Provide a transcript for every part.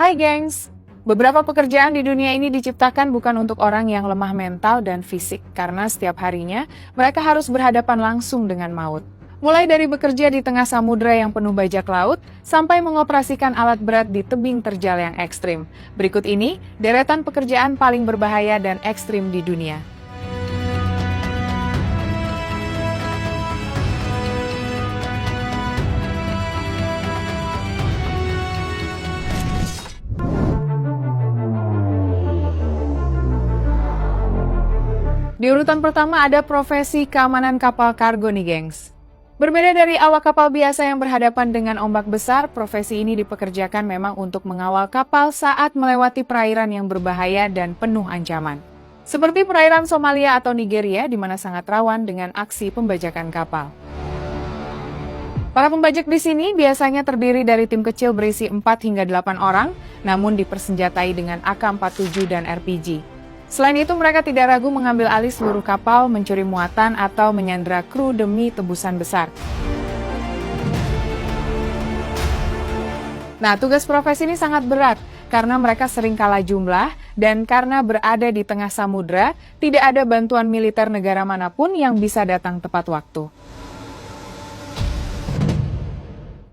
Hai gengs, beberapa pekerjaan di dunia ini diciptakan bukan untuk orang yang lemah mental dan fisik, karena setiap harinya mereka harus berhadapan langsung dengan maut. Mulai dari bekerja di tengah samudera yang penuh bajak laut, sampai mengoperasikan alat berat di tebing terjal yang ekstrim. Berikut ini, deretan pekerjaan paling berbahaya dan ekstrim di dunia. Di urutan pertama ada profesi keamanan kapal kargo nih gengs. Berbeda dari awak kapal biasa yang berhadapan dengan ombak besar, profesi ini dipekerjakan memang untuk mengawal kapal saat melewati perairan yang berbahaya dan penuh ancaman. Seperti perairan Somalia atau Nigeria di mana sangat rawan dengan aksi pembajakan kapal. Para pembajak di sini biasanya terdiri dari tim kecil berisi 4 hingga 8 orang, namun dipersenjatai dengan AK-47 dan RPG. Selain itu, mereka tidak ragu mengambil alih seluruh kapal, mencuri muatan, atau menyandera kru demi tebusan besar. Nah, tugas profesi ini sangat berat, karena mereka sering kalah jumlah, dan karena berada di tengah samudera, tidak ada bantuan militer negara manapun yang bisa datang tepat waktu.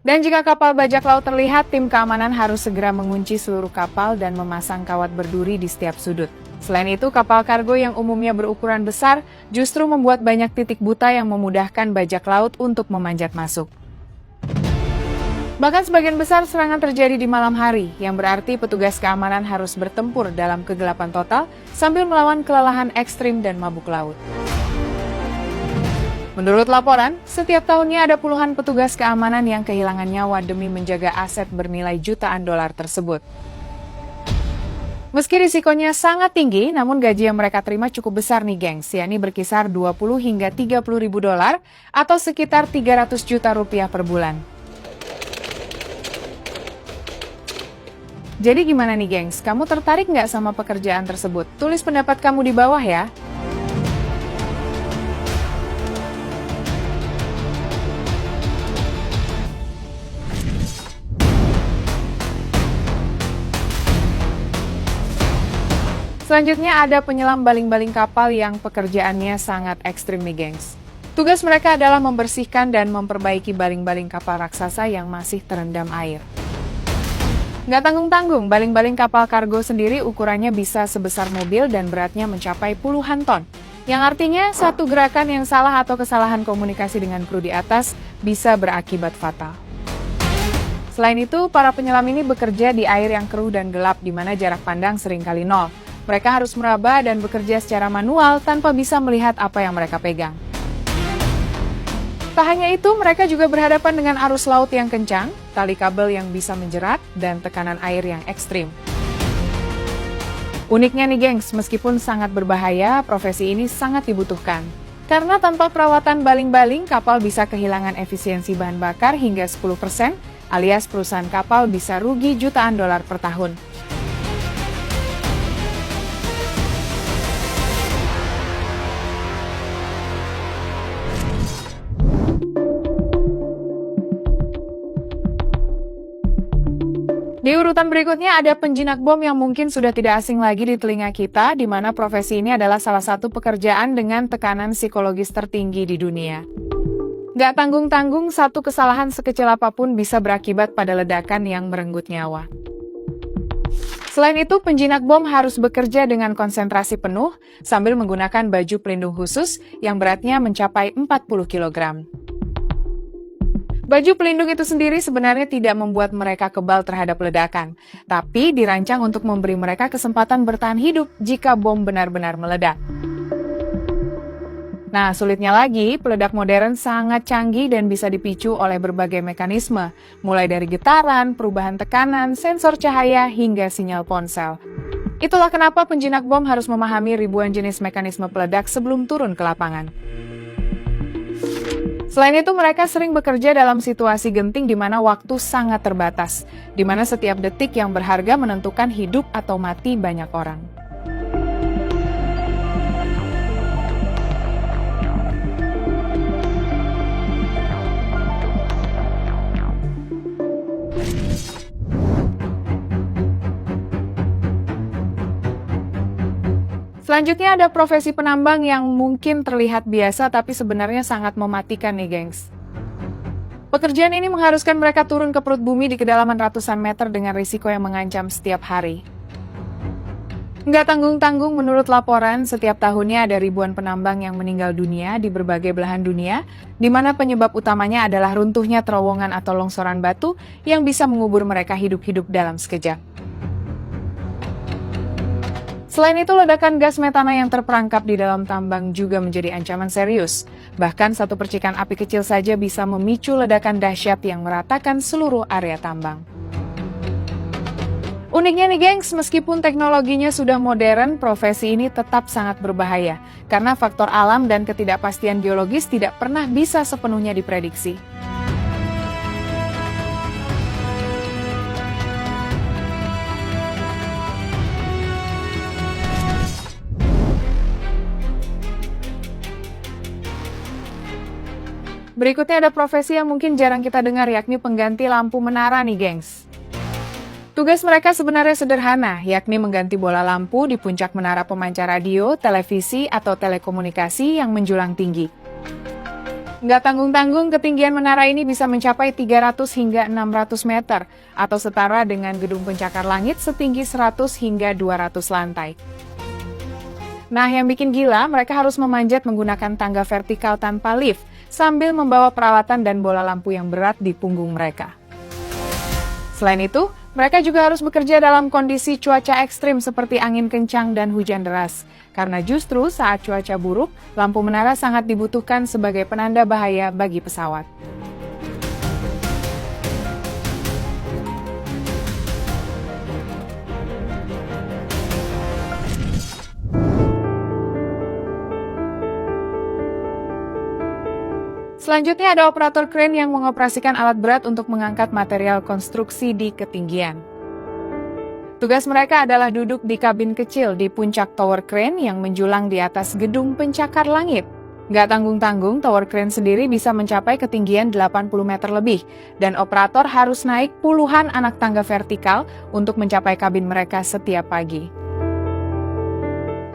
Dan jika kapal bajak laut terlihat, tim keamanan harus segera mengunci seluruh kapal dan memasang kawat berduri di setiap sudut. Selain itu, kapal kargo yang umumnya berukuran besar justru membuat banyak titik buta yang memudahkan bajak laut untuk memanjat masuk. Bahkan sebagian besar serangan terjadi di malam hari, yang berarti petugas keamanan harus bertempur dalam kegelapan total sambil melawan kelelahan ekstrim dan mabuk laut. Menurut laporan, setiap tahunnya ada puluhan petugas keamanan yang kehilangan nyawa demi menjaga aset bernilai jutaan dolar tersebut. Meski risikonya sangat tinggi, namun gaji yang mereka terima cukup besar nih gengs, yakni berkisar 20 hingga 30 ribu dolar atau sekitar 300 juta rupiah per bulan. Jadi gimana nih gengs, kamu tertarik nggak sama pekerjaan tersebut? Tulis pendapat kamu di bawah ya. Selanjutnya ada penyelam baling-baling kapal yang pekerjaannya sangat ekstrim nih gengs. Tugas mereka adalah membersihkan dan memperbaiki baling-baling kapal raksasa yang masih terendam air. Nggak tanggung-tanggung, baling-baling kapal kargo sendiri ukurannya bisa sebesar mobil dan beratnya mencapai puluhan ton. Yang artinya satu gerakan yang salah atau kesalahan komunikasi dengan kru di atas bisa berakibat fatal. Selain itu, para penyelam ini bekerja di air yang keruh dan gelap di mana jarak pandang seringkali nol. Mereka harus meraba dan bekerja secara manual tanpa bisa melihat apa yang mereka pegang. Tak hanya itu, mereka juga berhadapan dengan arus laut yang kencang, tali kabel yang bisa menjerat, dan tekanan air yang ekstrim. Uniknya nih gengs, meskipun sangat berbahaya, profesi ini sangat dibutuhkan. Karena tanpa perawatan baling-baling, kapal bisa kehilangan efisiensi bahan bakar hingga 10%, alias perusahaan kapal bisa rugi jutaan dolar per tahun. Di urutan berikutnya ada penjinak bom yang mungkin sudah tidak asing lagi di telinga kita, di mana profesi ini adalah salah satu pekerjaan dengan tekanan psikologis tertinggi di dunia. Gak tanggung-tanggung, satu kesalahan sekecil apapun bisa berakibat pada ledakan yang merenggut nyawa. Selain itu, penjinak bom harus bekerja dengan konsentrasi penuh sambil menggunakan baju pelindung khusus yang beratnya mencapai 40 kg. Baju pelindung itu sendiri sebenarnya tidak membuat mereka kebal terhadap ledakan, tapi dirancang untuk memberi mereka kesempatan bertahan hidup jika bom benar-benar meledak. Nah, sulitnya lagi, peledak modern sangat canggih dan bisa dipicu oleh berbagai mekanisme, mulai dari getaran, perubahan tekanan, sensor cahaya, hingga sinyal ponsel. Itulah kenapa penjinak bom harus memahami ribuan jenis mekanisme peledak sebelum turun ke lapangan. Selain itu, mereka sering bekerja dalam situasi genting di mana waktu sangat terbatas, di mana setiap detik yang berharga menentukan hidup atau mati banyak orang. Selanjutnya ada profesi penambang yang mungkin terlihat biasa tapi sebenarnya sangat mematikan nih, gengs. Pekerjaan ini mengharuskan mereka turun ke perut bumi di kedalaman ratusan meter dengan risiko yang mengancam setiap hari. Nggak tanggung-tanggung, menurut laporan, setiap tahunnya ada ribuan penambang yang meninggal dunia di berbagai belahan dunia, di mana penyebab utamanya adalah runtuhnya terowongan atau longsoran batu yang bisa mengubur mereka hidup-hidup dalam sekejap. Selain itu, ledakan gas metana yang terperangkap di dalam tambang juga menjadi ancaman serius. Bahkan satu percikan api kecil saja bisa memicu ledakan dahsyat yang meratakan seluruh area tambang. Uniknya nih, gengs, meskipun teknologinya sudah modern, profesi ini tetap sangat berbahaya karena faktor alam dan ketidakpastian geologis tidak pernah bisa sepenuhnya diprediksi. Berikutnya ada profesi yang mungkin jarang kita dengar, yakni pengganti lampu menara nih, gengs. Tugas mereka sebenarnya sederhana, yakni mengganti bola lampu di puncak menara pemancar radio, televisi, atau telekomunikasi yang menjulang tinggi. Nggak tanggung-tanggung, ketinggian menara ini bisa mencapai 300 hingga 600 meter, atau setara dengan gedung pencakar langit setinggi 100 hingga 200 lantai. Nah, yang bikin gila, mereka harus memanjat menggunakan tangga vertikal tanpa lift, sambil membawa peralatan dan bola lampu yang berat di punggung mereka. Selain itu, mereka juga harus bekerja dalam kondisi cuaca ekstrim seperti angin kencang dan hujan deras. Karena justru saat cuaca buruk, lampu menara sangat dibutuhkan sebagai penanda bahaya bagi pesawat. Selanjutnya ada operator crane yang mengoperasikan alat berat untuk mengangkat material konstruksi di ketinggian. Tugas mereka adalah duduk di kabin kecil di puncak tower crane yang menjulang di atas gedung pencakar langit. Nggak tanggung-tanggung, tower crane sendiri bisa mencapai ketinggian 80 meter lebih, dan operator harus naik puluhan anak tangga vertikal untuk mencapai kabin mereka setiap pagi.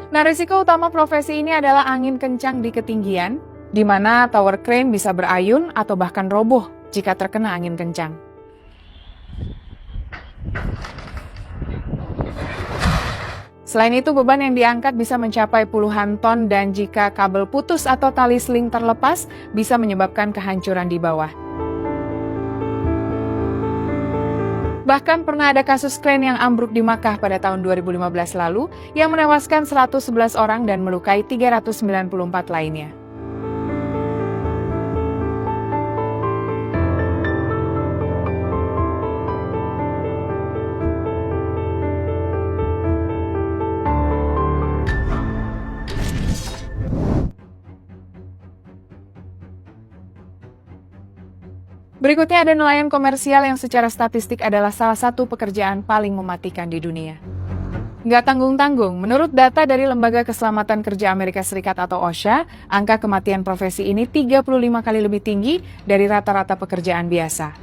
Nah, risiko utama profesi ini adalah angin kencang di ketinggian, di mana tower crane bisa berayun atau bahkan roboh jika terkena angin kencang. Selain itu, beban yang diangkat bisa mencapai puluhan ton dan jika kabel putus atau tali seling terlepas, bisa menyebabkan kehancuran di bawah. Bahkan pernah ada kasus crane yang ambruk di Makkah pada tahun 2015 lalu, yang menewaskan 111 orang dan melukai 394 lainnya. Berikutnya ada nelayan komersial yang secara statistik adalah salah satu pekerjaan paling mematikan di dunia. Nggak tanggung-tanggung, menurut data dari Lembaga Keselamatan Kerja Amerika Serikat atau OSHA, angka kematian profesi ini 35 kali lebih tinggi dari rata-rata pekerjaan biasa.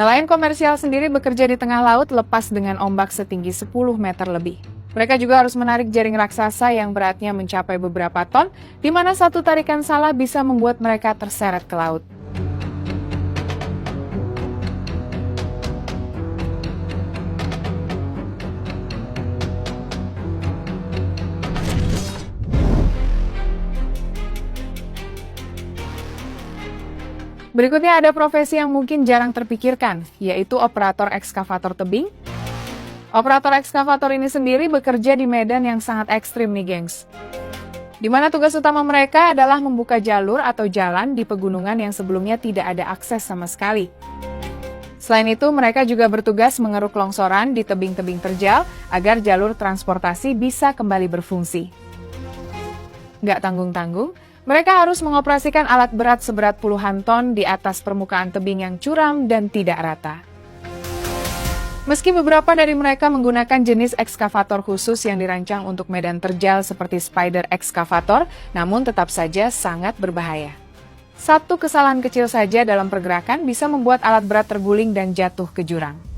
Nelayan komersial sendiri bekerja di tengah laut lepas dengan ombak setinggi 10 meter lebih. Mereka juga harus menarik jaring raksasa yang beratnya mencapai beberapa ton, di mana satu tarikan salah bisa membuat mereka terseret ke laut. Berikutnya ada profesi yang mungkin jarang terpikirkan, yaitu operator ekskavator tebing. Operator ekskavator ini sendiri bekerja di medan yang sangat ekstrim nih, gengs. Di mana tugas utama mereka adalah membuka jalur atau jalan di pegunungan yang sebelumnya tidak ada akses sama sekali. Selain itu, mereka juga bertugas mengeruk longsoran di tebing-tebing terjal agar jalur transportasi bisa kembali berfungsi. Nggak tanggung-tanggung, mereka harus mengoperasikan alat berat seberat puluhan ton di atas permukaan tebing yang curam dan tidak rata. Meski beberapa dari mereka menggunakan jenis ekskavator khusus yang dirancang untuk medan terjal seperti spider ekskavator, namun tetap saja sangat berbahaya. Satu kesalahan kecil saja dalam pergerakan bisa membuat alat berat terguling dan jatuh ke jurang.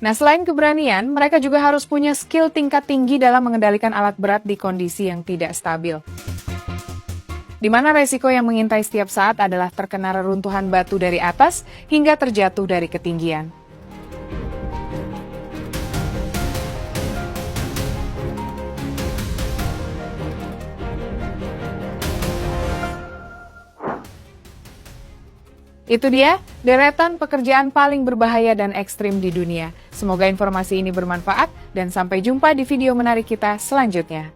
Nah, selain keberanian, mereka juga harus punya skill tingkat tinggi dalam mengendalikan alat berat di kondisi yang tidak stabil. Di mana resiko yang mengintai setiap saat adalah terkena reruntuhan batu dari atas hingga terjatuh dari ketinggian. Itu dia, deretan pekerjaan paling berbahaya dan ekstrim di dunia. Semoga informasi ini bermanfaat dan sampai jumpa di video menarik kita selanjutnya.